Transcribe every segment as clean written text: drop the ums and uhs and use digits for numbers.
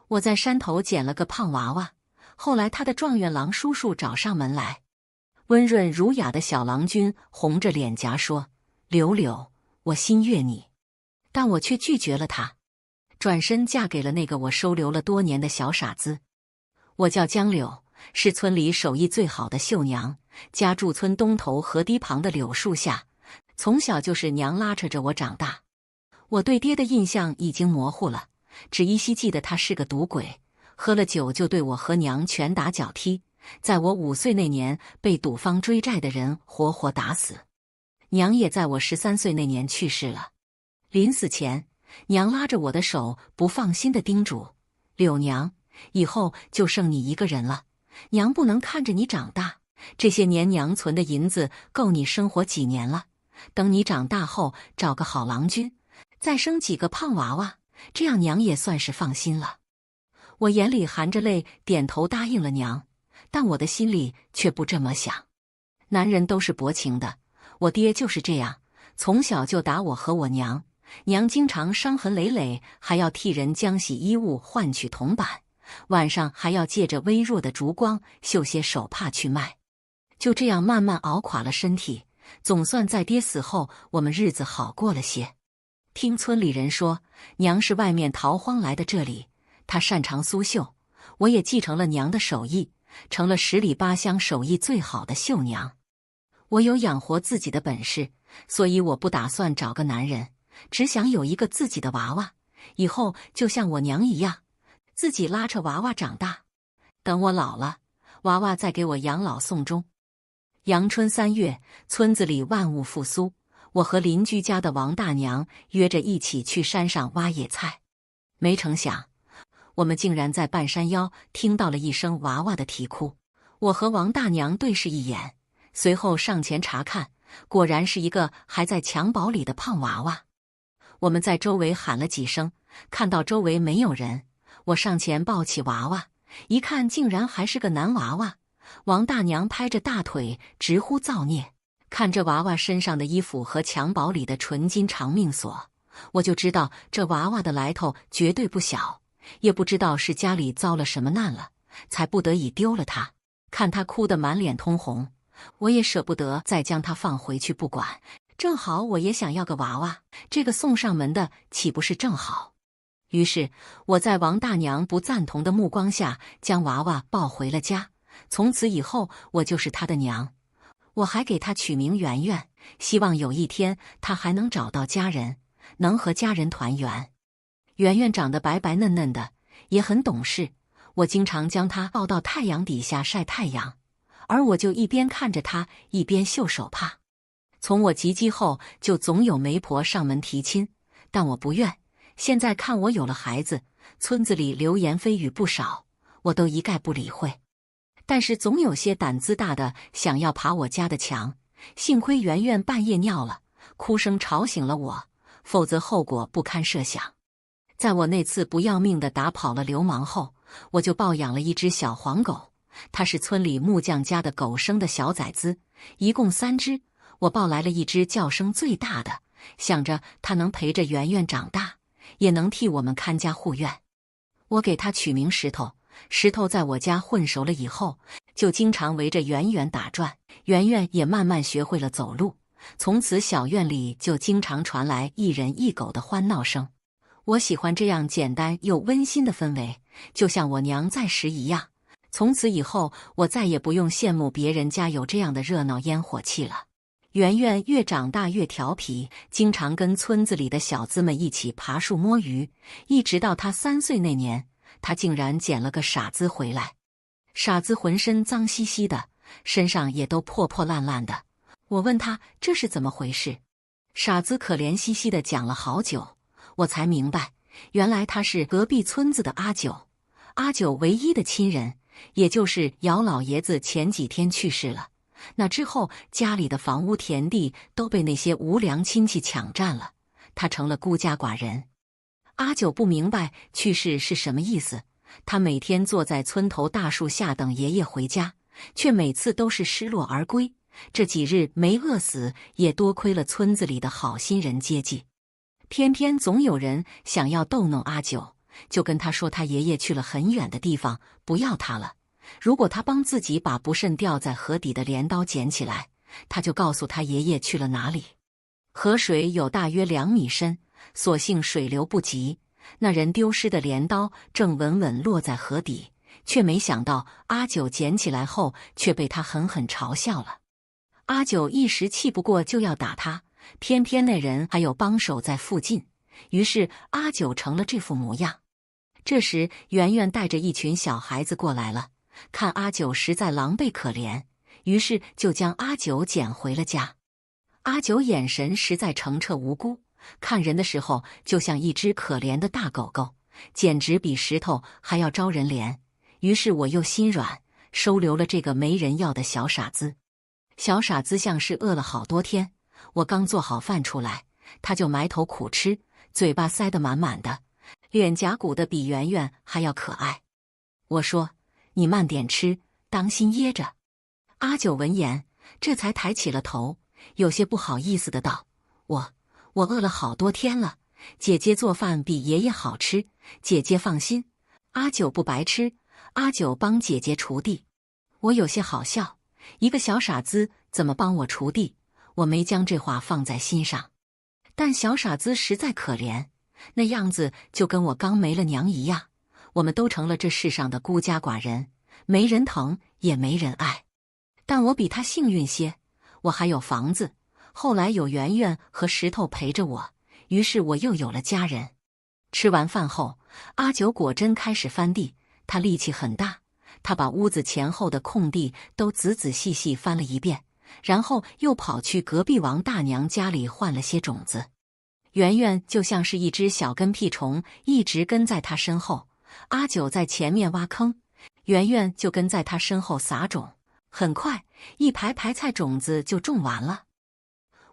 我在山头捡了个胖娃娃，后来他的状元郎叔叔找上门来，温润儒雅的小郎君红着脸颊说：“柳柳，我心悦你。”但我却拒绝了他，转身嫁给了那个我收留了多年的小傻子。我叫江柳，是村里手艺最好的绣娘，家住村东头河堤旁的柳树下，从小就是娘拉扯着我长大。我对爹的印象已经模糊了，只依稀记得他是个赌鬼，喝了酒就对我和娘拳打脚踢，在我5岁那年被赌方追债的人活活打死。娘也在我13岁那年去世了。临死前，娘拉着我的手，不放心地叮嘱：“柳娘，以后就剩你一个人了，娘不能看着你长大。这些年娘存的银子够你生活几年了。等你长大后，找个好郎君，再生几个胖娃娃，这样娘也算是放心了。”我眼里含着泪，点头答应了娘，但我的心里却不这么想。男人都是薄情的，我爹就是这样，从小就打我和我娘。娘经常伤痕累累，还要替人浆洗衣物换取铜板，晚上还要借着微弱的烛光绣些手帕去卖。就这样慢慢熬垮了身体，总算在爹死后，我们日子好过了些。听村里人说，娘是外面逃荒来的这里，她擅长苏绣，我也继承了娘的手艺，成了10里8乡手艺最好的绣娘。我有养活自己的本事，所以我不打算找个男人，只想有一个自己的娃娃，以后就像我娘一样，自己拉扯娃娃长大。等我老了，娃娃再给我养老送终。阳春3月，村子里万物复苏，我和邻居家的王大娘约着一起去山上挖野菜。没成想，我们竟然在半山腰听到了一声娃娃的啼哭。我和王大娘对视一眼，随后上前查看，果然是一个还在襁褓里的胖娃娃。我们在周围喊了几声，看到周围没有人，我上前抱起娃娃，一看竟然还是个男娃娃。王大娘拍着大腿直呼造孽，看这娃娃身上的衣服和襁褓里的纯金长命锁，我就知道这娃娃的来头绝对不小，也不知道是家里遭了什么难了，才不得已丢了他。看他哭得满脸通红，我也舍不得再将他放回去不管，正好我也想要个娃娃，这个送上门的岂不是正好？于是我在王大娘不赞同的目光下，将娃娃抱回了家。从此以后，我就是她的娘。我还给她取名圆圆，希望有一天她还能找到家人，能和家人团圆。圆圆长得白白嫩嫩的，也很懂事。我经常将她抱到太阳底下晒太阳，而我就一边看着她，一边绣手帕。从我及笄后，就总有媒婆上门提亲，但我不愿。现在看我有了孩子，村子里流言蜚语不少，我都一概不理会。但是总有些胆子大的想要爬我家的墙，幸亏圆圆半夜尿了，哭声吵醒了我，否则后果不堪设想。在我那次不要命的打跑了流氓后，我就抱养了一只小黄狗，它是村里木匠家的狗生的小崽子，一共3只。我抱来了一只叫声最大的，想着它能陪着圆圆长大，也能替我们看家护院。我给它取名石头。石头在我家混熟了以后，就经常围着圆圆打转，圆圆也慢慢学会了走路。从此小院里就经常传来一人一狗的欢闹声。我喜欢这样简单又温馨的氛围，就像我娘在时一样。从此以后，我再也不用羡慕别人家有这样的热闹烟火气了。圆圆越长大越调皮，经常跟村子里的小子们一起爬树摸鱼，一直到他3岁那年，他竟然捡了个傻子回来。傻子浑身脏兮兮的，身上也都破破烂烂的。我问他这是怎么回事，傻子可怜兮兮的讲了好久，我才明白，原来他是隔壁村子的阿九。阿九唯一的亲人，也就是姚老爷子前几天去世了。那之后，家里的房屋田地都被那些无良亲戚抢占了，他成了孤家寡人。阿九不明白去世是什么意思，他每天坐在村头大树下等爷爷回家，却每次都是失落而归。这几日没饿死，也多亏了村子里的好心人接济。偏偏总有人想要逗弄阿九，就跟他说他爷爷去了很远的地方，不要他了。如果他帮自己把不慎掉在河底的镰刀捡起来，他就告诉他爷爷去了哪里。河水有大约2米深，所幸水流不急，那人丢失的镰刀正稳稳落在河底，却没想到阿九捡起来后却被他狠狠嘲笑了。阿九一时气不过就要打他，偏偏那人还有帮手在附近，于是阿九成了这副模样。这时圆圆带着一群小孩子过来了，看阿九实在狼狈可怜，于是就将阿九捡回了家。阿九眼神实在澄澈无辜，看人的时候就像一只可怜的大狗狗，简直比石头还要招人怜。于是我又心软，收留了这个没人要的小傻子。小傻子像是饿了好多天，我刚做好饭出来，他就埋头苦吃，嘴巴塞得满满的，脸颊鼓得比圆圆还要可爱。我说：“你慢点吃，当心噎着。”阿九闻言，这才抬起了头，有些不好意思的道：“我饿了好多天了，姐姐做饭比爷爷好吃，姐姐放心，阿九不白吃，阿九帮姐姐锄地。”我有些好笑，一个小傻子怎么帮我锄地？我没将这话放在心上。但小傻子实在可怜，那样子就跟我刚没了娘一样。我们都成了这世上的孤家寡人，没人疼也没人爱。但我比他幸运些，我还有房子，后来有圆圆和石头陪着我，于是我又有了家人。吃完饭后，阿九果真开始翻地，他力气很大，他把屋子前后的空地都仔仔细细翻了一遍，然后又跑去隔壁王大娘家里换了些种子。圆圆就像是一只小跟屁虫，一直跟在他身后。阿九在前面挖坑，圆圆就跟在他身后撒种。很快，一排排菜种子就种完了。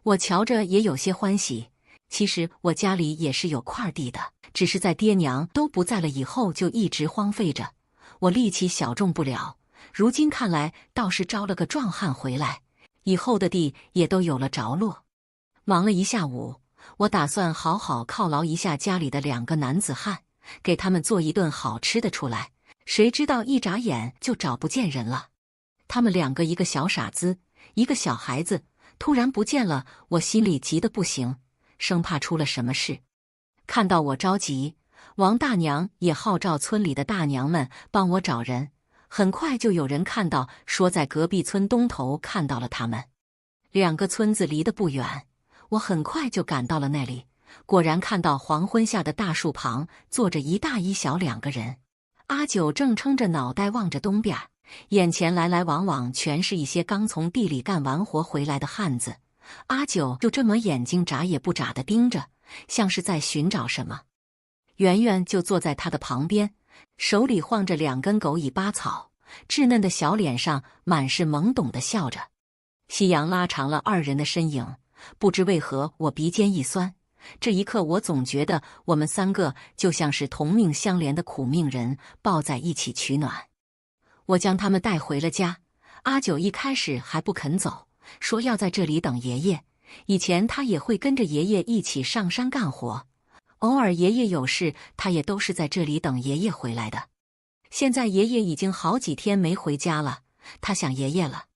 我瞧着也有些欢喜。其实我家里也是有块地的，只是在爹娘都不在了以后就一直荒废着。我力气小种不了，如今看来倒是招了个壮汉回来，以后的地也都有了着落。忙了一下午，我打算好好犒劳一下家里的2个男子汉，给他们做一顿好吃的出来。谁知道一眨眼就找不见人了。他们2个，一个小傻子，一个小孩子，突然不见了，我心里急得不行，生怕出了什么事。看到我着急，王大娘也号召村里的大娘们帮我找人。很快就有人看到，说在隔壁村东头看到了他们。2个村子离得不远，我很快就赶到了那里。果然看到黄昏下的大树旁坐着一大一小2个人。阿九正撑着脑袋望着东边，眼前来来往往全是一些刚从地里干完活回来的汉子。阿九就这么眼睛眨也不眨地盯着，像是在寻找什么。圆圆就坐在他的旁边，手里晃着2根狗尾巴草，稚嫩的小脸上满是懵懂地笑着。夕阳拉长了2人的身影，不知为何我鼻尖一酸。这一刻我总觉得我们3个就像是同命相连的苦命人，抱在一起取暖。我将他们带回了家。阿九一开始还不肯走，说要在这里等爷爷。以前他也会跟着爷爷一起上山干活，偶尔爷爷有事，他也都是在这里等爷爷回来的。现在爷爷已经好几天没回家了，他想爷爷了。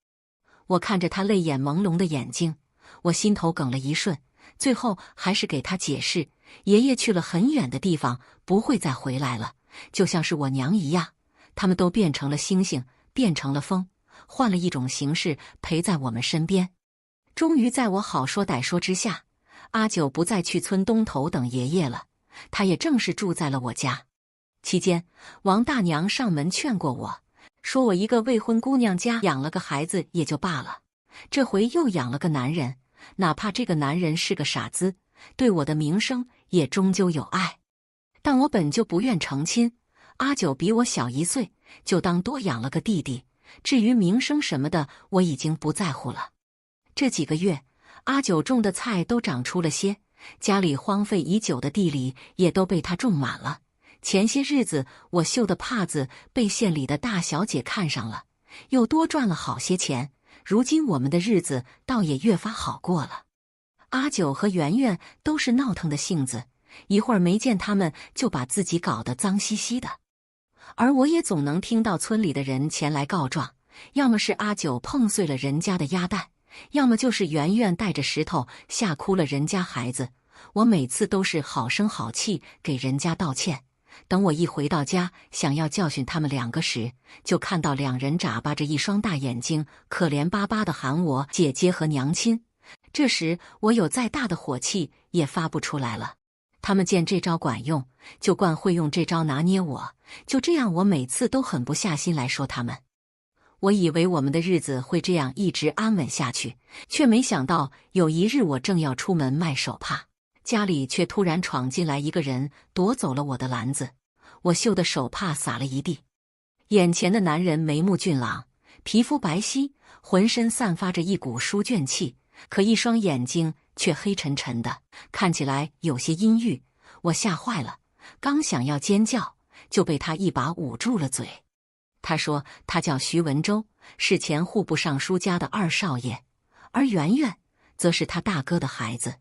我看着他泪眼朦胧的眼睛，我心头哽了一瞬，最后还是给他解释，爷爷去了很远的地方，不会再回来了，就像是我娘一样，他们都变成了星星，变成了风，换了一种形式陪在我们身边。终于在我好说歹说之下，阿九不再去村东头等爷爷了，他也正式住在了我家。期间，王大娘上门劝过我，说我一个未婚姑娘家养了个孩子也就罢了，这回又养了个男人，哪怕这个男人是个傻子，对我的名声也终究有碍。但我本就不愿成亲，阿九比我小1岁，就当多养了个弟弟，至于名声什么的，我已经不在乎了。这几个月，阿九种的菜都长出了些，家里荒废已久的地里也都被他种满了。前些日子我绣的帕子被县里的大小姐看上了，又多赚了好些钱，如今我们的日子倒也越发好过了。阿九和圆圆都是闹腾的性子，一会儿没见他们，就把自己搞得脏兮兮的。而我也总能听到村里的人前来告状，要么是阿九碰碎了人家的鸭蛋，要么就是圆圆带着石头吓哭了人家孩子。我每次都是好声好气给人家道歉。等我一回到家，想要教训他们两个时，就看到两人眨巴着一双大眼睛，可怜巴巴地喊我姐姐和娘亲。这时我有再大的火气也发不出来了。他们见这招管用，就惯会用这招拿捏我。就这样，我每次都狠不下心来说他们。我以为我们的日子会这样一直安稳下去，却没想到有一日我正要出门卖手帕，家里却突然闯进来一个人，夺走了我的篮子，我绣的手帕洒了一地。眼前的男人眉目俊朗，皮肤白皙，浑身散发着一股书卷气，可一双眼睛却黑沉沉的，看起来有些阴郁。我吓坏了，刚想要尖叫，就被他一把捂住了嘴。他说他叫徐文周，是前户部尚书家的二少爷，而圆圆则是他大哥的孩子。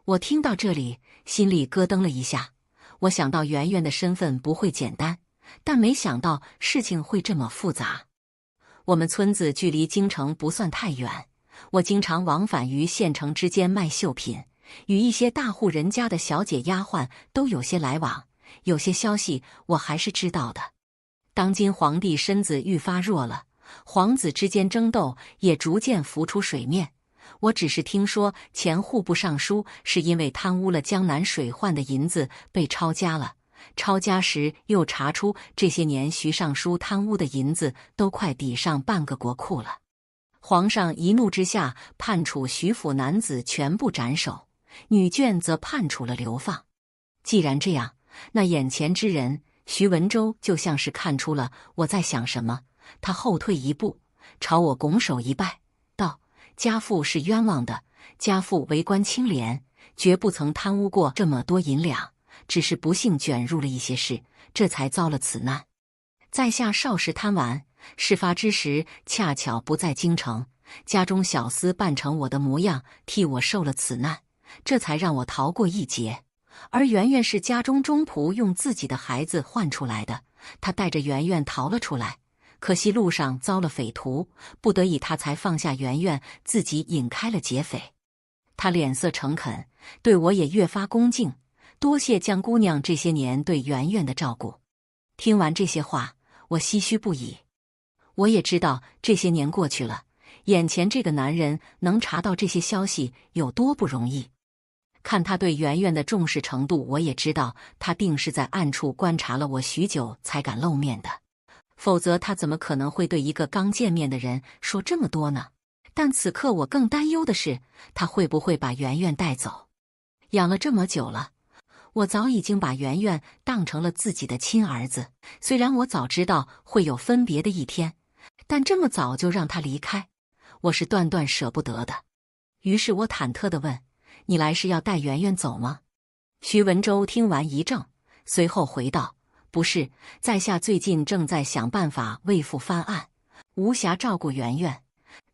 我听到这里，心里咯噔了一下。我想到圆圆的身份不会简单，但没想到事情会这么复杂。我们村子距离京城不算太远，我经常往返于县城之间卖绣品，与一些大户人家的小姐丫鬟都有些来往，有些消息我还是知道的。当今皇帝身子愈发弱了，皇子之间争斗也逐渐浮出水面。我只是听说前户部尚书是因为贪污了江南水患的银子被抄家了，抄家时又查出这些年徐尚书贪污的银子都快抵上半个国库了。皇上一怒之下判处徐府男子全部斩首，女眷则判处了流放。既然这样，那眼前之人徐文周就像是看出了我在想什么，他后退一步，朝我拱手一拜，道：家父是冤枉的，家父为官清廉，绝不曾贪污过这么多银两，只是不幸卷入了一些事，这才遭了此难。在下少时贪玩，事发之时恰巧不在京城，家中小厮扮成我的模样，替我受了此难，这才让我逃过一劫。而圆圆是家中中仆用自己的孩子换出来的，他带着圆圆逃了出来，可惜路上遭了匪徒，不得已他才放下圆圆，自己引开了劫匪。他脸色诚恳，对我也越发恭敬，多谢江姑娘这些年对圆圆的照顾。听完这些话，我唏嘘不已。我也知道这些年过去了，眼前这个男人能查到这些消息有多不容易。看他对圆圆的重视程度，我也知道他定是在暗处观察了我许久才敢露面的，否则他怎么可能会对一个刚见面的人说这么多呢？但此刻我更担忧的是，他会不会把圆圆带走？养了这么久了，我早已经把圆圆当成了自己的亲儿子，虽然我早知道会有分别的一天，但这么早就让他离开，我是断断舍不得的。于是我忐忑地问：你来是要带圆圆走吗？徐文周听完一怔，随后回道：不是，在下最近正在想办法为父翻案，无暇照顾圆圆。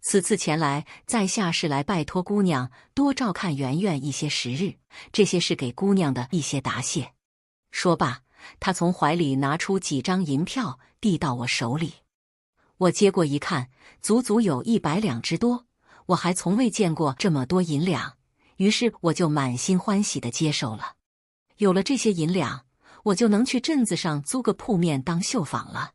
此次前来，在下是来拜托姑娘多照看圆圆一些时日，这些是给姑娘的一些答谢。说罢，他从怀里拿出几张银票递到我手里。我接过一看，足足有100两之多，我还从未见过这么多银两，于是我就满心欢喜地接受了。有了这些银两，我就能去镇子上租个铺面当绣坊了。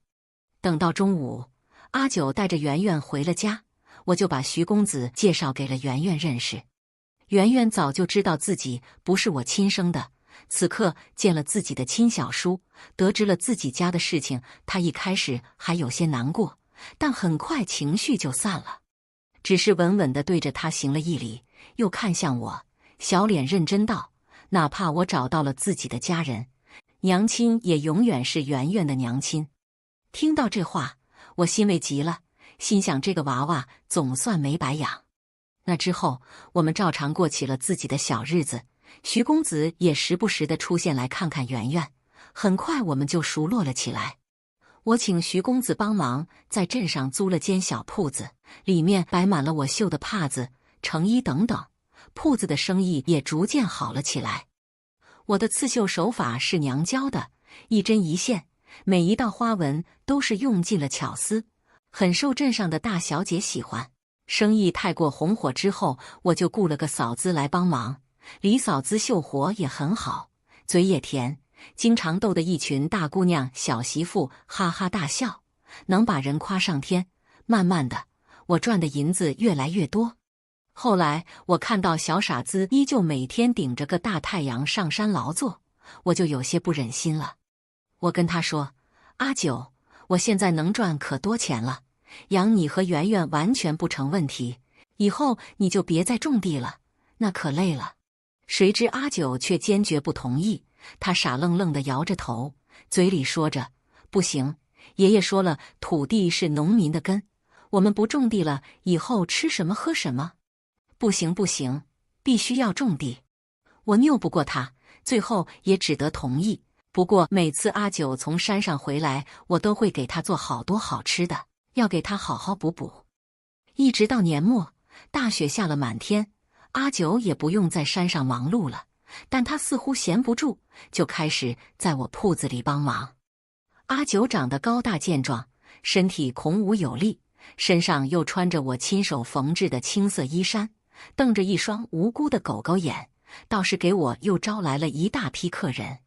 等到中午，阿九带着圆圆回了家，我就把徐公子介绍给了圆圆认识。圆圆早就知道自己不是我亲生的，此刻见了自己的亲小叔，得知了自己家的事情，他一开始还有些难过，但很快情绪就散了，只是稳稳地对着他行了一礼，又看向我，小脸认真道：哪怕我找到了自己的家人，娘亲也永远是圆圆的娘亲。听到这话，我欣慰极了，心想这个娃娃总算没白养。那之后，我们照常过起了自己的小日子，徐公子也时不时地出现来看看圆圆，很快我们就熟络了起来。我请徐公子帮忙，在镇上租了间小铺子，里面摆满了我绣的帕子、成衣等等，铺子的生意也逐渐好了起来。我的刺绣手法是娘教的，一针一线，每一道花纹都是用尽了巧思，很受镇上的大小姐喜欢。生意太过红火之后，我就雇了个嫂子来帮忙。李嫂子绣活也很好，嘴也甜，经常逗得一群大姑娘小媳妇哈哈大笑，能把人夸上天。慢慢的，我赚的银子越来越多。后来我看到小傻子依旧每天顶着个大太阳上山劳作，我就有些不忍心了。我跟他说：“阿九，我现在能赚可多钱了，养你和圆圆完全不成问题，以后你就别再种地了，那可累了。”谁知阿九却坚决不同意，他傻愣愣地摇着头，嘴里说着：“不行，爷爷说了，土地是农民的根，我们不种地了，以后吃什么喝什么？不行不行，必须要种地。”我拗不过他，最后也只得同意。不过每次阿九从山上回来，我都会给他做好多好吃的，要给他好好补补。一直到年末，大雪下了满天，阿九也不用在山上忙碌了，但他似乎闲不住，就开始在我铺子里帮忙。阿九长得高大健壮，身体孔武有力，身上又穿着我亲手缝制的青色衣衫，瞪着一双无辜的狗狗眼，倒是给我又招来了一大批客人。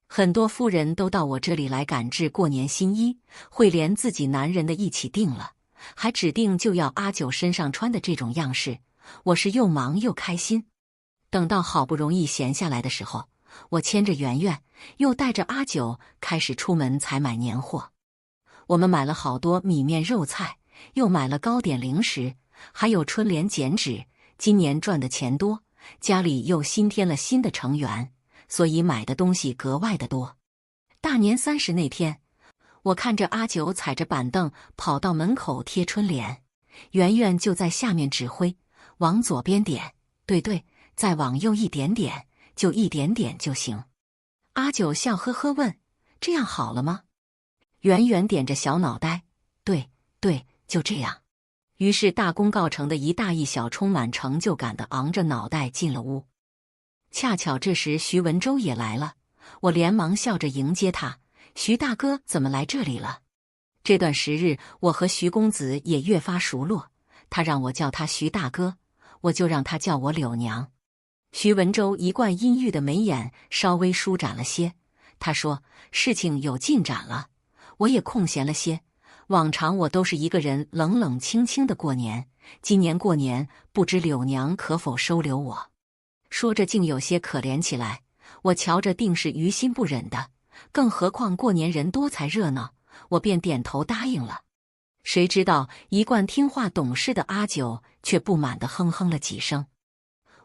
很多夫人都到我这里来赶制过年新衣，会连自己男人的一起订了，还指定就要阿九身上穿的这种样式。我是又忙又开心。等到好不容易闲下来的时候，我牵着圆圆，又带着阿九开始出门采买年货。我们买了好多米面肉菜，又买了糕点零食，还有春联剪纸。今年赚的钱多，家里又新添了新的成员，所以买的东西格外的多。大年30那天，我看着阿九踩着板凳跑到门口贴春联，圆圆就在下面指挥，往左边点，对，再往右一点点，就一点点就行。阿九笑呵呵问：“这样好了吗？”圆圆点着小脑袋：“对，就这样。”于是大功告成的一大一小充满成就感的昂着脑袋进了屋。恰巧这时徐文周也来了，我连忙笑着迎接他：“徐大哥怎么来这里了？”这段时日，我和徐公子也越发熟络，他让我叫他徐大哥，我就让他叫我柳娘。徐文周一贯阴郁的眉眼稍微舒展了些，他说：“事情有进展了，我也空闲了些。往常我都是一个人冷冷清清的过年，今年过年不知柳娘可否收留我？”说着竟有些可怜起来，我瞧着定是于心不忍的，更何况过年人多才热闹，我便点头答应了。谁知道一贯听话懂事的阿九却不满地哼哼了几声。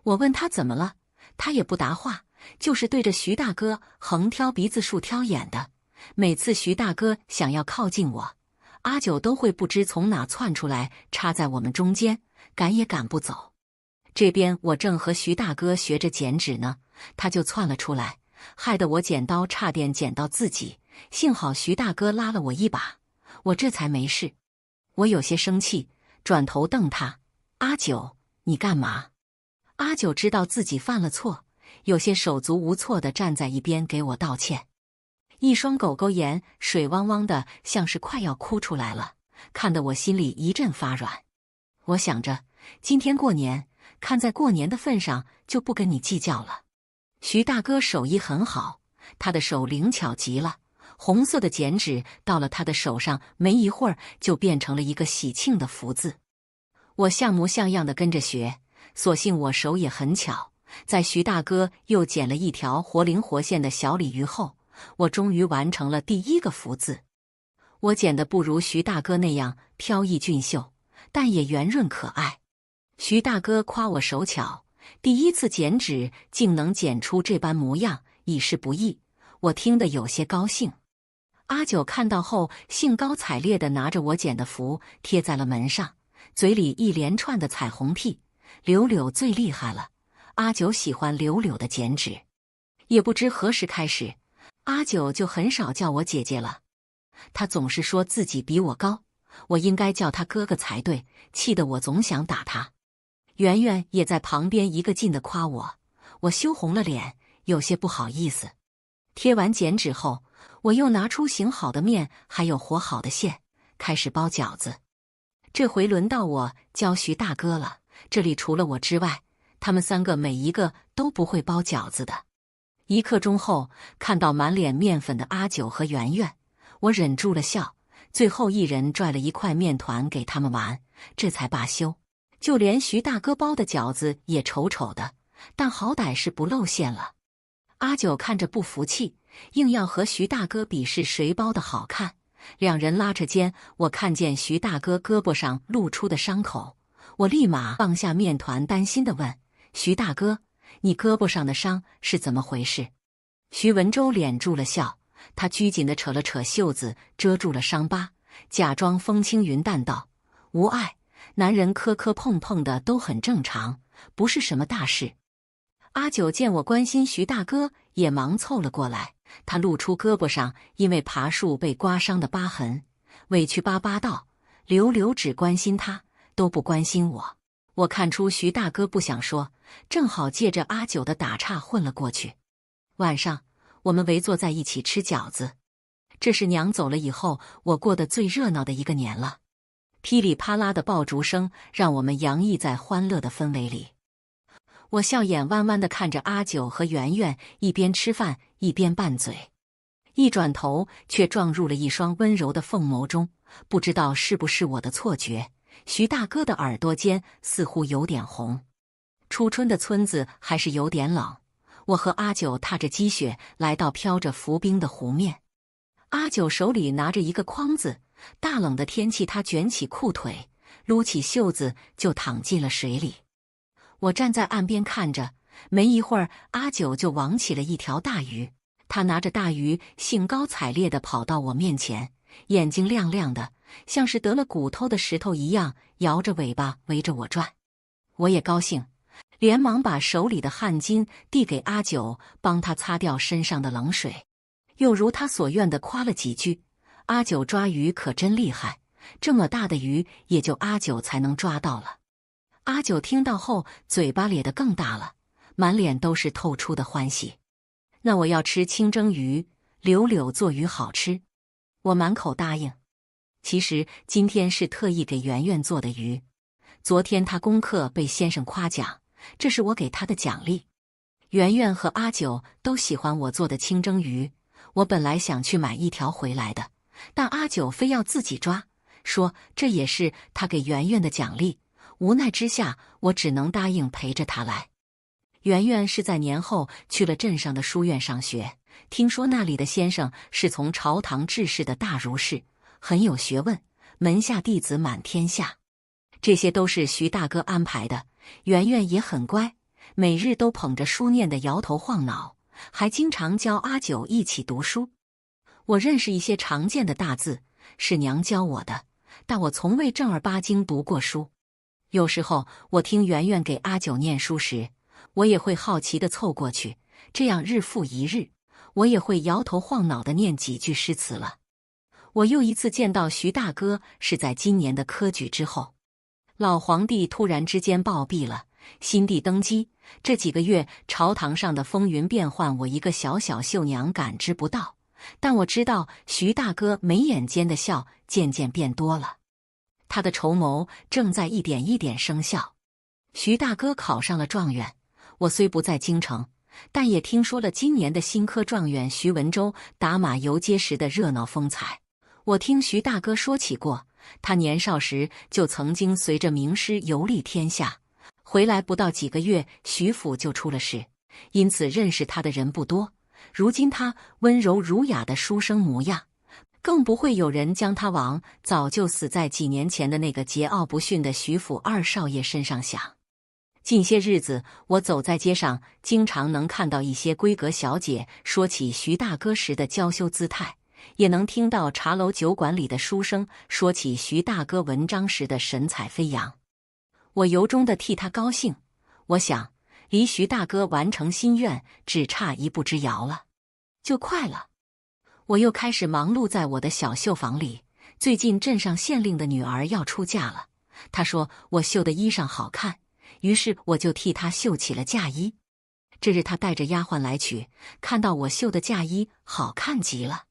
我问他怎么了，他也不答话，就是对着徐大哥横挑鼻子竖挑眼的。每次徐大哥想要靠近我，阿九都会不知从哪窜出来，插在我们中间，赶也赶不走。这边我正和徐大哥学着剪纸呢，他就窜了出来，害得我剪刀差点剪到自己，幸好徐大哥拉了我一把，我这才没事。我有些生气，转头瞪他：“阿九，你干嘛？”阿九知道自己犯了错，有些手足无措地站在一边给我道歉，一双狗狗眼水汪汪的，像是快要哭出来了，看得我心里一阵发软。我想着，今天过年，看在过年的份上，就不跟你计较了。徐大哥手艺很好，他的手灵巧极了，红色的剪纸到了他的手上，没一会儿就变成了一个喜庆的福字。我像模像样的跟着学，所幸我手也很巧，在徐大哥又剪了一条活灵活现的小鲤鱼后，我终于完成了第一个福字。我剪的不如徐大哥那样飘逸俊秀，但也圆润可爱。徐大哥夸我手巧，第一次剪纸竟能剪出这般模样，已是不易，我听得有些高兴。阿九看到后，兴高采烈地拿着我剪的符贴在了门上，嘴里一连串的彩虹屁：“柳柳最厉害了。”阿九喜欢柳柳的剪纸。也不知何时开始，阿九就很少叫我姐姐了，他总是说自己比我高，我应该叫他哥哥才对，气得我总想打他。圆圆也在旁边一个劲地夸我，我羞红了脸，有些不好意思。贴完剪纸后，我又拿出醒好的面还有和好的馅，开始包饺子。这回轮到我教徐大哥了，这里除了我之外，他们3个每一个都不会包饺子的。1刻钟后，看到满脸面粉的阿九和圆圆，我忍住了笑，最后一人拽了一块面团给他们玩，这才罢休。就连徐大哥包的饺子也丑丑的，但好歹是不露馅了。阿九看着不服气，硬要和徐大哥比试谁包的好看。2人拉扯间，我看见徐大哥胳膊上露出的伤口，我立马放下面团，担心地问徐大哥：“你胳膊上的伤是怎么回事？”徐文周敛住了笑，他拘谨地扯了扯袖子，遮住了伤疤，假装风轻云淡道：“无碍，男人磕磕碰碰的都很正常，不是什么大事。”阿九见我关心徐大哥，也忙凑了过来。他露出胳膊上因为爬树被刮伤的疤痕，委屈巴巴道：“柳柳只关心他，都不关心我。”我看出徐大哥不想说，正好借着阿九的打岔混了过去。晚上，我们围坐在一起吃饺子。这是娘走了以后，我过得最热闹的一个年了。噼里啪啦的爆竹声让我们洋溢在欢乐的氛围里。我笑眼弯弯地看着阿九和圆圆，一边吃饭一边拌嘴，一转头却撞入了一双温柔的凤眸中。不知道是不是我的错觉，徐大哥的耳朵尖似乎有点红。初春的村子还是有点冷，我和阿九踏着积雪来到飘着浮冰的湖面。阿九手里拿着一个筐子，大冷的天气他卷起裤腿，撸起袖子就躺进了水里。我站在岸边看着，没一会儿，阿九就网起了一条大鱼。他拿着大鱼，兴高采烈地跑到我面前，眼睛亮亮的，像是得了骨头的石头一样，摇着尾巴围着我转。我也高兴，连忙把手里的汗巾递给阿九，帮他擦掉身上的冷水，又如他所愿地夸了几句。阿九抓鱼可真厉害，这么大的鱼也就阿九才能抓到了。阿九听到后，嘴巴咧得更大了，满脸都是透出的欢喜。那我要吃清蒸鱼，柳柳做鱼好吃。我满口答应。其实今天是特意给圆圆做的鱼，昨天她功课被先生夸奖，这是我给她的奖励。圆圆和阿九都喜欢我做的清蒸鱼，我本来想去买1条回来的，但阿九非要自己抓，说这也是他给圆圆的奖励。无奈之下，我只能答应陪着他来。圆圆是在年后去了镇上的书院上学，听说那里的先生是从朝堂致仕的大儒士，很有学问，门下弟子满天下。这些都是徐大哥安排的。圆圆也很乖，每日都捧着书念得摇头晃脑，还经常教阿九一起读书。我认识一些常见的大字，是娘教我的，但我从未正儿八经读过书。有时候我听圆圆给阿九念书时，我也会好奇地凑过去，这样日复一日，我也会摇头晃脑地念几句诗词了。我又一次见到徐大哥是在今年的科举之后，老皇帝突然之间暴毙了，新帝登基，这几个月朝堂上的风云变幻，我一个小小绣娘感知不到，但我知道徐大哥眉眼间的笑渐渐变多了。他的筹谋正在一点一点生效。徐大哥考上了状元，我虽不在京城，但也听说了今年的新科状元徐文周打马游街时的热闹风采。我听徐大哥说起过，他年少时就曾经随着名师游历天下，回来不到几个月，徐府就出了事，因此认识他的人不多。如今他温柔儒雅的书生模样，更不会有人将他往早就死在几年前的那个桀骜不驯的徐府二少爷身上想。近些日子，我走在街上，经常能看到一些闺阁小姐说起徐大哥时的娇羞姿态，也能听到茶楼酒馆里的书生说起徐大哥文章时的神采飞扬。我由衷地替他高兴，我想，离徐大哥完成心愿只差一步之遥了，就快了。我又开始忙碌在我的小绣房里。最近镇上县令的女儿要出嫁了，她说我绣的衣裳好看，于是我就替她绣起了嫁衣。这日他带着丫鬟来取，看到我绣的嫁衣好看极了，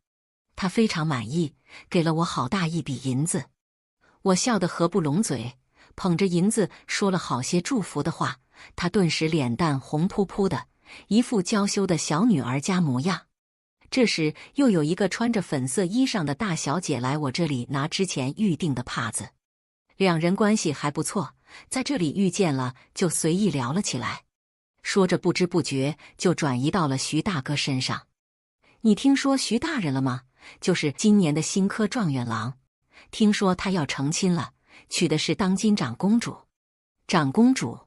他非常满意，给了我好大一笔银子。我笑得合不拢嘴，捧着银子说了好些祝福的话，他顿时脸蛋红扑扑的，一副娇羞的小女儿家模样。这时又有一个穿着粉色衣裳的大小姐来我这里拿之前预定的帕子，两人关系还不错，在这里遇见了就随意聊了起来，说着不知不觉就转移到了徐大哥身上。你听说徐大人了吗？就是今年的新科状元郎，听说他要成亲了，娶的是当今长公主。长公主。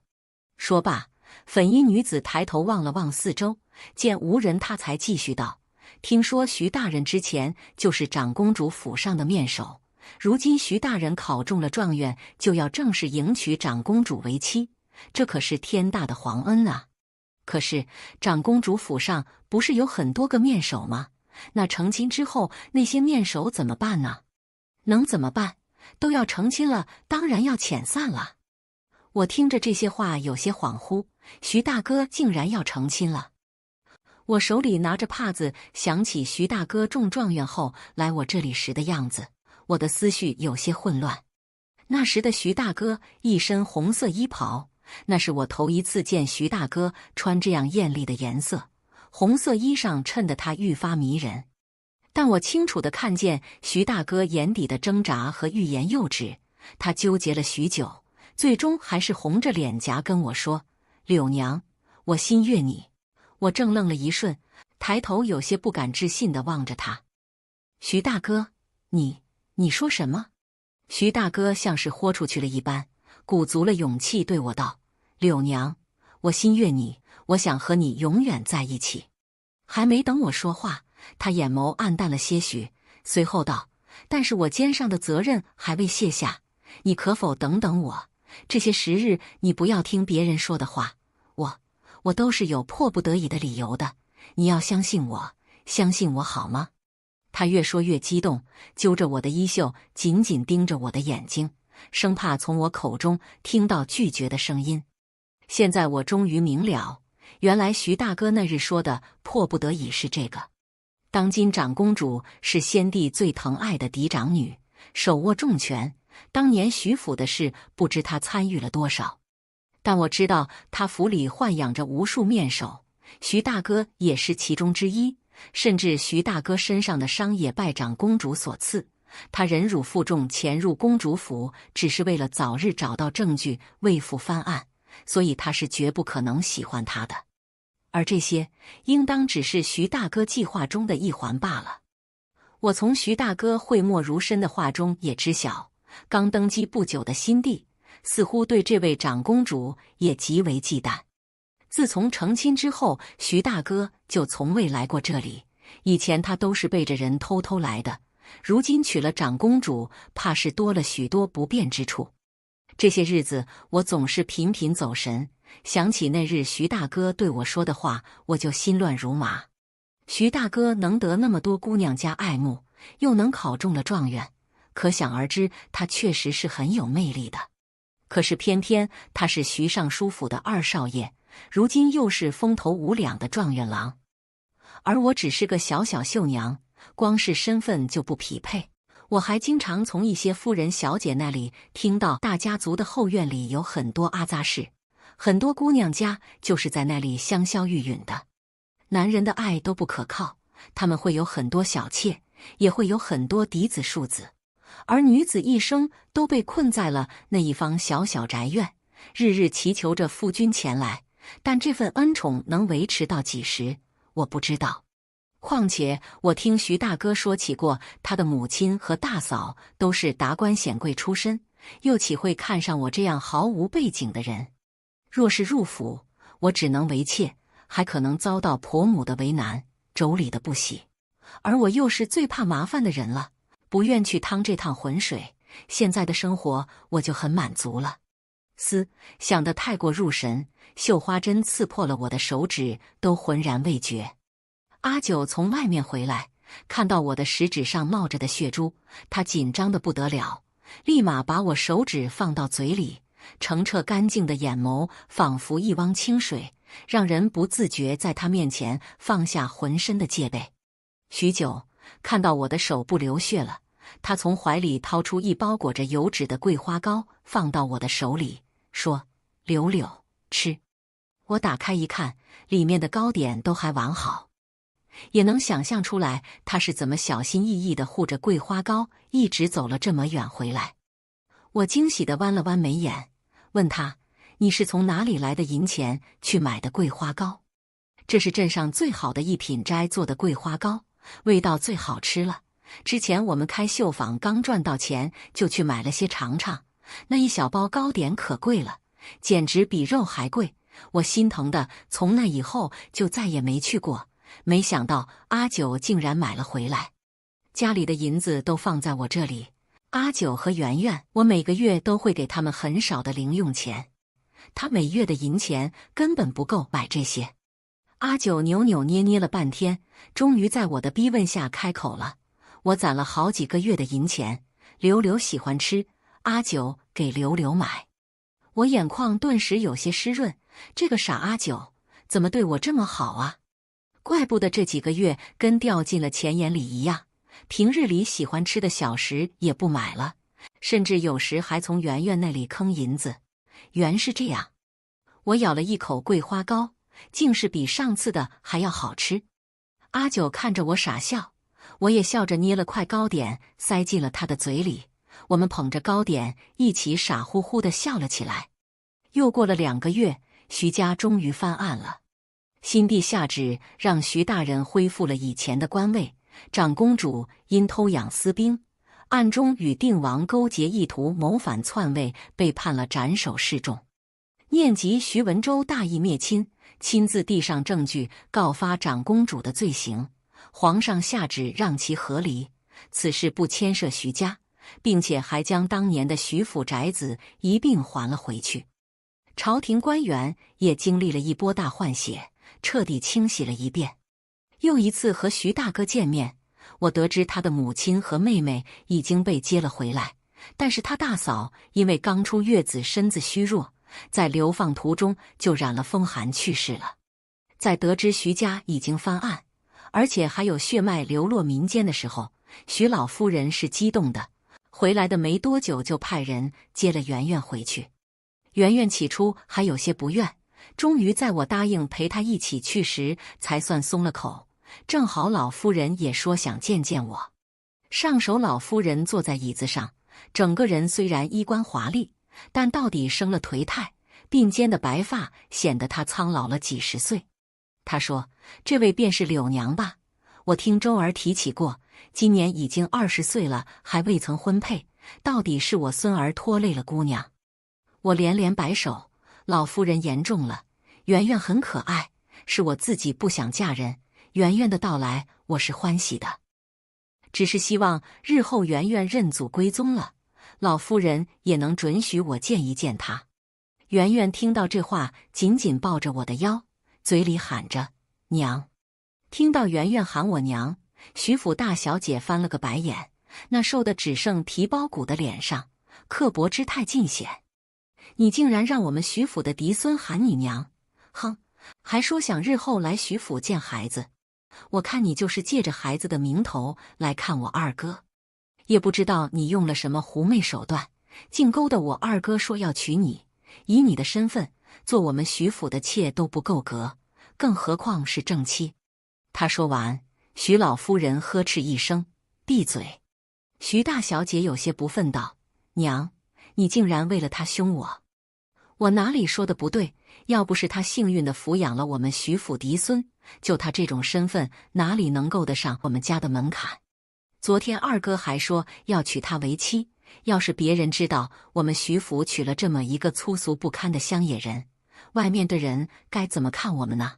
说罢，粉衣女子抬头望了望四周，见无人，她才继续道：听说徐大人之前就是长公主府上的面首，如今徐大人考中了状元，就要正式迎娶长公主为妻，这可是天大的皇恩啊！可是长公主府上不是有很多个面首吗？那成亲之后那些面首怎么办呢？能怎么办？都要成亲了，当然要遣散了。我听着这些话有些恍惚，徐大哥竟然要成亲了。我手里拿着帕子，想起徐大哥中状元后来我这里时的样子，我的思绪有些混乱。那时的徐大哥一身红色衣袍，那是我头一次见徐大哥穿这样艳丽的颜色，红色衣裳衬得他愈发迷人。但我清楚地看见徐大哥眼底的挣扎和欲言又止，他纠结了许久，最终还是红着脸颊跟我说：柳娘，我心悦你。我怔愣了一瞬，抬头有些不敢置信地望着他。徐大哥，你说什么？徐大哥像是豁出去了一般，鼓足了勇气对我道：柳娘，我心悦你，我想和你永远在一起。还没等我说话，他眼眸暗淡了些许，随后道：但是我肩上的责任还未卸下，你可否等等我？这些时日你不要听别人说的话，我都是有迫不得已的理由的，你要相信我，相信我好吗？他越说越激动，揪着我的衣袖，紧紧盯着我的眼睛，生怕从我口中听到拒绝的声音。现在我终于明了，原来徐大哥那日说的迫不得已是这个。当今长公主是先帝最疼爱的嫡长女，手握重权，当年徐府的事不知她参与了多少。但我知道他府里豢养着无数面首，徐大哥也是其中之一，甚至徐大哥身上的伤也拜长公主所赐。他忍辱负重潜入公主府，只是为了早日找到证据为父翻案，所以他是绝不可能喜欢他的。而这些应当只是徐大哥计划中的一环罢了。我从徐大哥讳莫如深的话中也知晓，刚登基不久的新帝似乎对这位长公主也极为忌惮。自从成亲之后，徐大哥就从未来过这里，以前他都是背着人偷偷来的，如今娶了长公主，怕是多了许多不便之处。这些日子我总是频频走神，想起那日徐大哥对我说的话，我就心乱如麻。徐大哥能得那么多姑娘家爱慕，又能考中了状元，可想而知他确实是很有魅力的。可是偏偏他是徐尚书府的二少爷，如今又是风头无两的状元郎，而我只是个小小绣娘，光是身份就不匹配。我还经常从一些夫人小姐那里听到大家族的后院里有很多阿扎氏，很多姑娘家就是在那里香消玉殒的。男人的爱都不可靠，他们会有很多小妾，也会有很多嫡子庶子，而女子一生都被困在了那一方小小宅院，日日祈求着夫君前来，但这份恩宠能维持到几时，我不知道。况且我听徐大哥说起过，他的母亲和大嫂都是达官显贵出身，又岂会看上我这样毫无背景的人？若是入府，我只能为妾，还可能遭到婆母的为难，妯娌的不喜，而我又是最怕麻烦的人了，不愿去趟这趟浑水。现在的生活我就很满足了。想得太过入神，绣花针刺破了我的手指，都浑然未觉。阿九从外面回来，看到我的食指上冒着的血珠，他紧张得不得了，立马把我手指放到嘴里，澄澈干净的眼眸仿佛一汪清水，让人不自觉在他面前放下浑身的戒备。许久，看到我的手不流血了，他从怀里掏出一包裹着油脂的桂花糕，放到我的手里，说：“柳柳，吃。”我打开一看，里面的糕点都还完好，也能想象出来他是怎么小心翼翼地护着桂花糕，一直走了这么远回来。我惊喜地弯了弯眉眼，问他：“你是从哪里来的银钱去买的桂花糕？”“这是镇上最好的一品斋做的桂花糕，味道最好吃了。之前我们开绣坊刚赚到钱，就去买了些尝尝。那一小包糕点可贵了，简直比肉还贵。我心疼的，从那以后就再也没去过。没想到阿九竟然买了回来。家里的银子都放在我这里，阿九和圆圆，我每个月都会给他们很少的零用钱。他每月的银钱根本不够买这些。”阿九扭扭捏捏了半天，终于在我的逼问下开口了：“我攒了好几个月的银钱，柳柳喜欢吃，阿九给柳柳买。”我眼眶顿时有些湿润，这个傻阿九怎么对我这么好啊？怪不得这几个月跟掉进了钱眼里一样，平日里喜欢吃的小食也不买了，甚至有时还从圆圆那里坑银子。原是这样。我咬了一口桂花糕，竟是比上次的还要好吃。阿九看着我傻笑，我也笑着捏了块糕点塞进了他的嘴里。我们捧着糕点一起傻乎乎地笑了起来。又过了2个月，徐家终于翻案了。新帝下旨让徐大人恢复了以前的官位，长公主因偷养私兵，暗中与定王勾结，意图谋反篡位，被判了斩首示众。念及徐文周大义灭亲，亲自递上证据告发长公主的罪行，皇上下旨让其和离，此事不牵涉徐家，并且还将当年的徐府宅子一并还了回去。朝廷官员也经历了一波大换血，彻底清洗了一遍。又一次和徐大哥见面，我得知他的母亲和妹妹已经被接了回来，但是他大嫂因为刚出月子，身子虚弱，在流放途中就染了风寒去世了。在得知徐家已经翻案，而且还有血脉流落民间的时候，徐老夫人是激动的，回来的没多久就派人接了圆圆回去。圆圆起初还有些不愿，终于在我答应陪她一起去时才算松了口。正好老夫人也说想见见我。上手老夫人坐在椅子上，整个人虽然衣冠华丽，但到底生了颓态，鬓间的白发显得她苍老了几十岁。她说：“这位便是柳娘吧？我听周儿提起过，今年已经20岁了，还未曾婚配，到底是我孙儿拖累了姑娘。”我连连摆手，老夫人言重了，圆圆很可爱，是我自己不想嫁人，圆圆的到来我是欢喜的，只是希望日后圆圆认祖归宗了，老夫人也能准许我见一见她。圆圆听到这话，紧紧抱着我的腰，嘴里喊着娘。听到圆圆喊我娘，徐府大小姐翻了个白眼，那瘦得只剩皮包骨的脸上，刻薄之态尽显。你竟然让我们徐府的嫡孙喊你娘，哼，还说想日后来徐府见孩子，我看你就是借着孩子的名头来看我二哥。也不知道你用了什么狐媚手段，竟勾得我二哥说要娶你，以你的身份做我们徐府的妾都不够格，更何况是正妻。他说完，徐老夫人呵斥一声，闭嘴。徐大小姐有些不忿道：“娘，你竟然为了他凶我。我哪里说的不对？要不是他幸运地抚养了我们徐府嫡孙，就他这种身份，哪里能够得上我们家的门槛？昨天二哥还说要娶她为妻，要是别人知道我们徐府娶了这么一个粗俗不堪的乡野人，外面的人该怎么看我们呢？”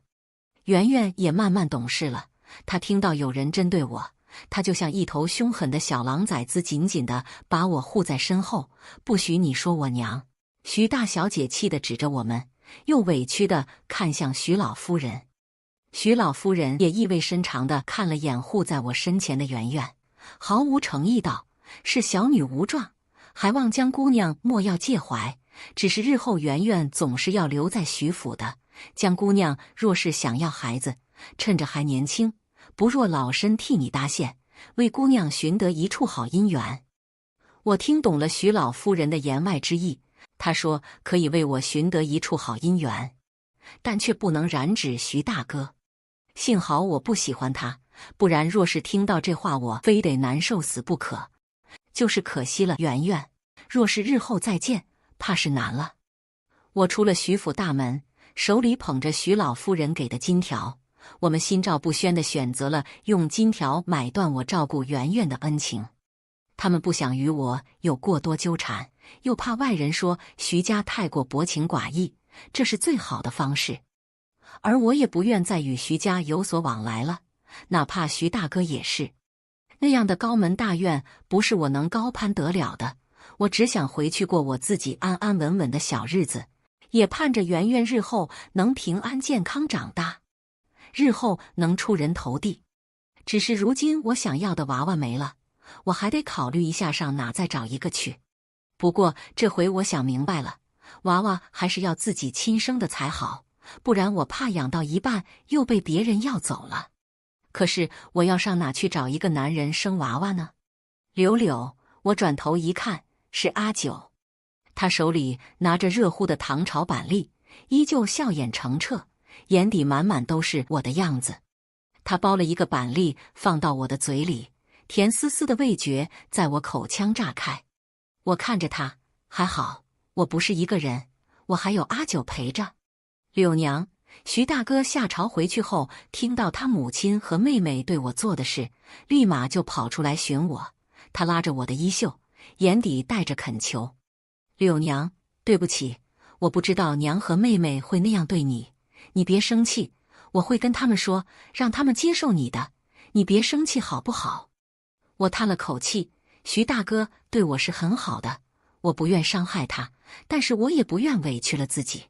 圆圆也慢慢懂事了，她听到有人针对我，她就像一头凶狠的小狼崽子，紧紧地把我护在身后，不许你说我娘。徐大小姐气得指着我们，又委屈地看向徐老夫人。徐老夫人也意味深长地看了眼护在我身前的圆圆，毫无诚意道：“是小女无状，还望将姑娘莫要介怀。只是日后圆圆总是要留在徐府的，江姑娘若是想要孩子，趁着还年轻，不若老身替你搭线，为姑娘寻得一处好姻缘。我听懂了徐老夫人的言外之意，她说可以为我寻得一处好姻缘，但却不能染指徐大哥。幸好我不喜欢他，不然若是听到这话，我非得难受死不可。就是可惜了圆圆，若是日后再见，怕是难了。我出了徐府大门，手里捧着徐老夫人给的金条，我们心照不宣地选择了用金条买断我照顾圆圆的恩情。他们不想与我有过多纠缠，又怕外人说徐家太过薄情寡义，这是最好的方式。而我也不愿再与徐家有所往来了，哪怕徐大哥也是。那样的高门大院不是我能高攀得了的，我只想回去过我自己安安稳稳的小日子，也盼着圆圆日后能平安健康长大，日后能出人头地。只是如今我想要的娃娃没了，我还得考虑一下上哪再找一个去。不过这回我想明白了，娃娃还是要自己亲生的才好，不然我怕养到一半又被别人要走了。可是我要上哪去找一个男人生娃娃呢？柳柳，我转头一看，是阿九，他手里拿着热乎的糖炒板栗，依旧笑眼澄澈，眼底满满都是我的样子。他剥了一个板栗放到我的嘴里，甜丝丝的味觉在我口腔炸开。我看着他，还好我不是一个人，我还有阿九陪着。柳娘，徐大哥下朝回去后，听到他母亲和妹妹对我做的事，立马就跑出来寻我。他拉着我的衣袖，眼底带着恳求：“柳娘，对不起，我不知道娘和妹妹会那样对你，你别生气，我会跟他们说，让他们接受你的，你别生气好不好？”我叹了口气，徐大哥对我是很好的，我不愿伤害他，但是我也不愿委屈了自己。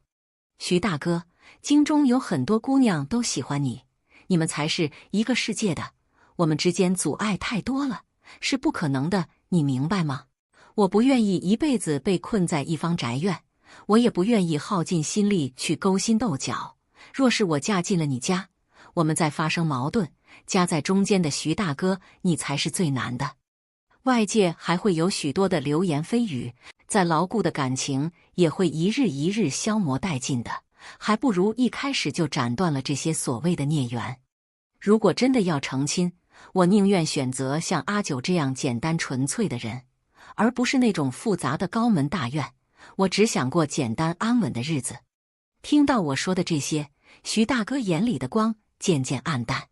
徐大哥，京中有很多姑娘都喜欢你，你们才是一个世界的，我们之间阻碍太多了，是不可能的，你明白吗？我不愿意一辈子被困在一方宅院，我也不愿意耗尽心力去勾心斗角。若是我嫁进了你家，我们再发生矛盾，夹在中间的徐大哥，你才是最难的。外界还会有许多的流言蜚语，再牢固的感情也会一日一日消磨殆尽的，还不如一开始就斩断了这些所谓的孽缘。如果真的要成亲，我宁愿选择像阿九这样简单纯粹的人，而不是那种复杂的高门大院。我只想过简单安稳的日子。听到我说的这些，徐大哥眼里的光渐渐暗淡。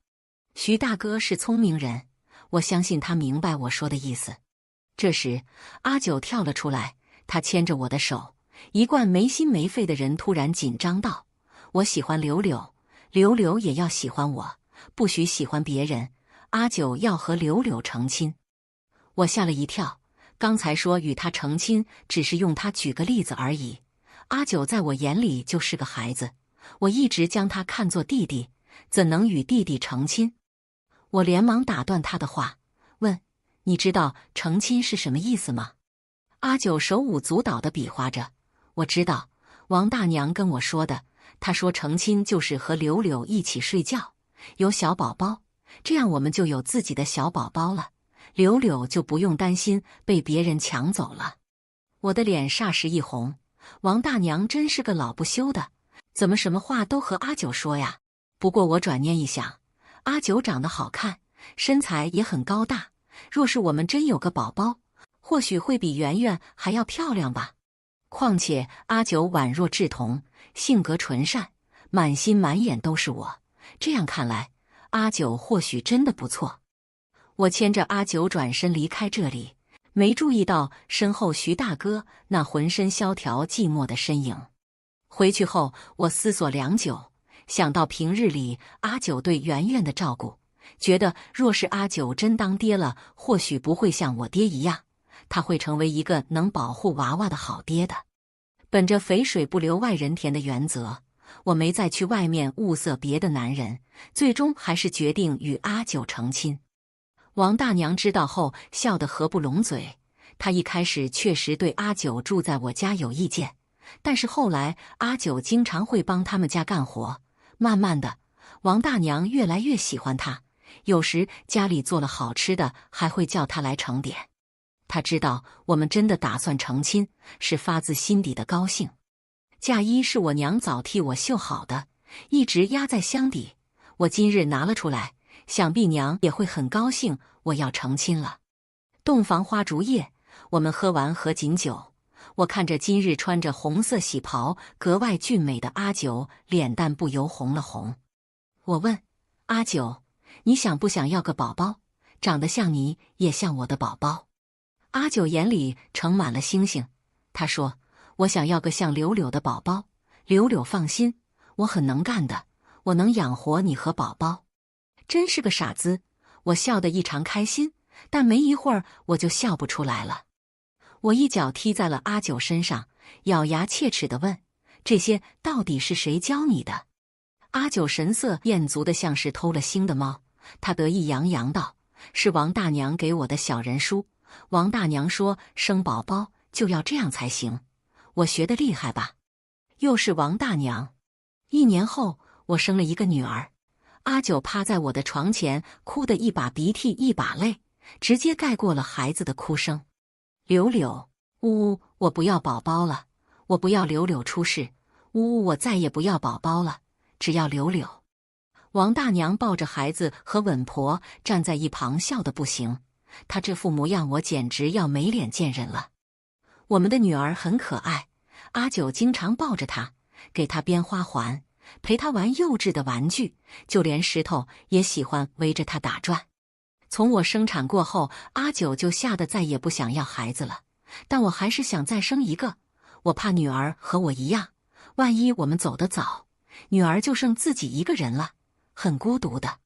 徐大哥是聪明人，我相信他明白我说的意思。这时，阿九跳了出来，他牵着我的手。一贯没心没肺的人突然紧张道：“我喜欢柳柳，柳柳也要喜欢我，不许喜欢别人。阿九要和柳柳成亲。”我吓了一跳，刚才说与他成亲，只是用他举个例子而已。阿九在我眼里就是个孩子，我一直将他看作弟弟，怎能与弟弟成亲？我连忙打断他的话，问：“你知道成亲是什么意思吗？”阿九手舞足蹈地比划着：“我知道，王大娘跟我说的。她说成亲就是和柳柳一起睡觉，有小宝宝，这样我们就有自己的小宝宝了，柳柳就不用担心被别人抢走了。”我的脸霎时一红，王大娘真是个老不休的，怎么什么话都和阿九说呀？不过我转念一想，阿九长得好看，身材也很高大，若是我们真有个宝宝，或许会比圆圆还要漂亮吧。况且阿九宛若稚童，性格纯善，满心满眼都是我，这样看来，阿九或许真的不错。我牵着阿九转身离开这里，没注意到身后徐大哥那浑身萧条寂寞的身影。回去后，我思索良久，想到平日里阿九对圆圆的照顾，觉得若是阿九真当爹了，或许不会像我爹一样，他会成为一个能保护娃娃的好爹的。本着肥水不流外人田的原则，我没再去外面物色别的男人，最终还是决定与阿九成亲。王大娘知道后笑得合不拢嘴，她一开始确实对阿九住在我家有意见，但是后来阿九经常会帮他们家干活，慢慢的，王大娘越来越喜欢他，有时家里做了好吃的，还会叫他来盛点。他知道我们真的打算成亲，是发自心底的高兴。嫁衣是我娘早替我绣好的，一直压在箱底，我今日拿了出来，想必娘也会很高兴，我要成亲了。洞房花烛夜，我们喝完合卺酒，我看着今日穿着红色喜袍格外俊美的阿九，脸蛋不由红了红。我问阿九，你想不想要个宝宝？长得像你，也像我的宝宝。阿九眼里盛满了星星，他说，我想要个像柳柳的宝宝。柳柳放心，我很能干的，我能养活你和宝宝。真是个傻子，我笑得异常开心，但没一会儿我就笑不出来了。我一脚踢在了阿九身上，咬牙切齿地问，这些到底是谁教你的？阿九神色艳足的像是偷了腥的猫，他得意洋洋道，是王大娘给我的小人书。王大娘说生宝宝就要这样才行，我学得厉害吧？又是王大娘。1年后，我生了一个女儿。阿九趴在我的床前，哭得一把鼻涕一把泪，直接盖过了孩子的哭声。柳柳，呜呜，我不要宝宝了，我不要柳柳出世，呜呜，我再也不要宝宝了，只要柳柳。王大娘抱着孩子和稳婆站在一旁，笑得不行。她这副模样，我简直要没脸见人了。我们的女儿很可爱，阿九经常抱着她，给她编花环，陪她玩幼稚的玩具，就连石头也喜欢围着她打转。从我生产过后，阿九就吓得再也不想要孩子了，但我还是想再生一个。我怕女儿和我一样，万一我们走得早，女儿就剩自己一个人了，很孤独的。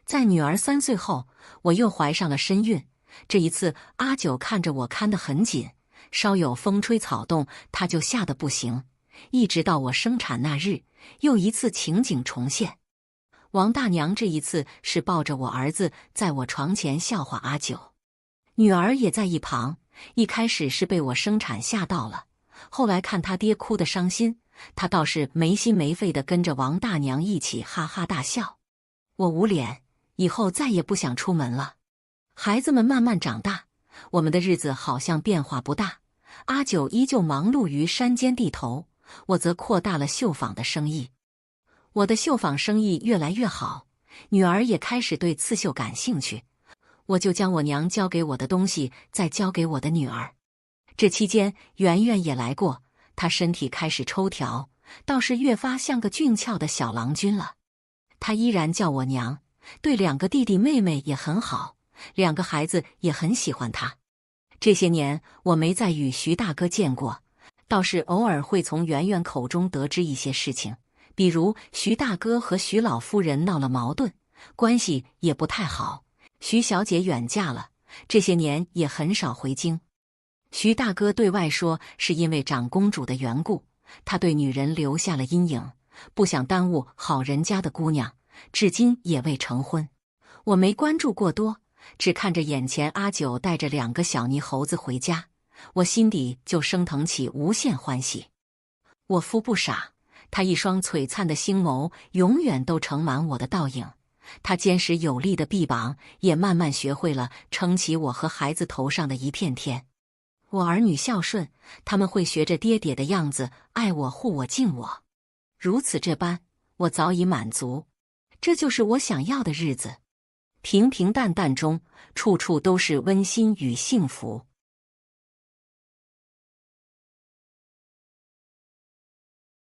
在女儿3岁后，我又怀上了身孕。这一次，阿九看着我看得很紧，稍有风吹草动，他就吓得不行。一直到我生产那日，又一次情景重现。王大娘这一次是抱着我儿子在我床前笑话阿九，女儿也在一旁。一开始是被我生产吓到了，后来看他爹哭得伤心，他倒是没心没肺地跟着王大娘一起哈哈大笑。我捂脸，以后再也不想出门了。孩子们慢慢长大，我们的日子好像变化不大。阿九依旧忙碌于山间地头，我则扩大了绣坊的生意。我的绣坊生意越来越好，女儿也开始对刺绣感兴趣，我就将我娘教给我的东西再教给我的女儿。这期间，圆圆也来过，她身体开始抽条，倒是越发像个俊俏的小郎君了。她依然叫我娘，对2个弟弟妹妹也很好，2个孩子也很喜欢她。这些年我没再与徐大哥见过，倒是偶尔会从圆圆口中得知一些事情，比如徐大哥和徐老夫人闹了矛盾，关系也不太好。徐小姐远嫁了，这些年也很少回京。徐大哥对外说是因为长公主的缘故，他对女人留下了阴影，不想耽误好人家的姑娘，至今也未成婚。我没关注过多，只看着眼前阿九带着2个小泥猴子回家，我心底就升腾起无限欢喜。我夫不傻，他一双璀璨的星眸永远都盛满我的倒影，他坚实有力的臂膀也慢慢学会了撑起我和孩子头上的一片天。我儿女孝顺，他们会学着爹爹的样子爱我护我敬我，如此这般，我早已满足。这就是我想要的日子。平平淡淡中，处处都是温馨与幸福。